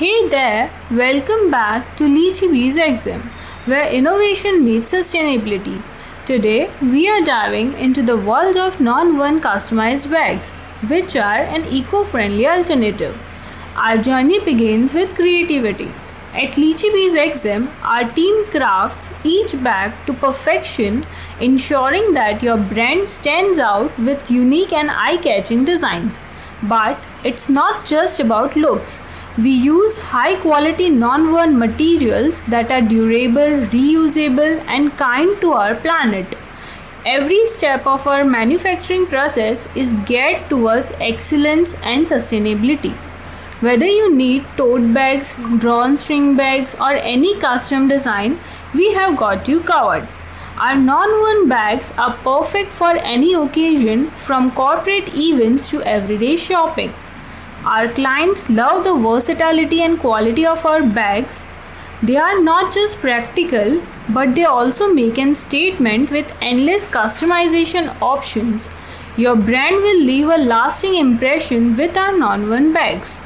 Hey there, welcome back to Lichybees Exim, where innovation meets sustainability. Today, we are diving into the world of non-woven customized bags, which are an eco-friendly alternative. Our journey begins with creativity. At Lichybees Exim, our team crafts each bag to perfection, ensuring that your brand stands out with unique and eye-catching designs. But it's not just about looks. We use high quality non-woven materials that are durable, reusable, and kind to our planet. Every step of our manufacturing process is geared towards excellence and sustainability. Whether you need tote bags, drawn string bags, or any custom design, we have got you covered. Our non-woven bags are perfect for any occasion, from corporate events to everyday shopping. Our clients love the versatility and quality of our bags. They are not just practical, but they also make a statement with endless customization options. Your brand will leave a lasting impression with our non-woven bags.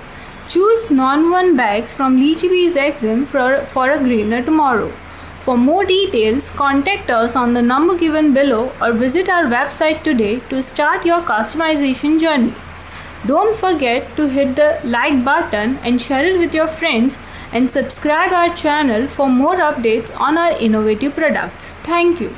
Choose non-woven bags from Lichybees Exim for a greener tomorrow. For more details, contact us on the number given below or visit our website today to start your customization journey. Don't forget to hit the like button and share it with your friends, and subscribe our channel for more updates on our innovative products. Thank you.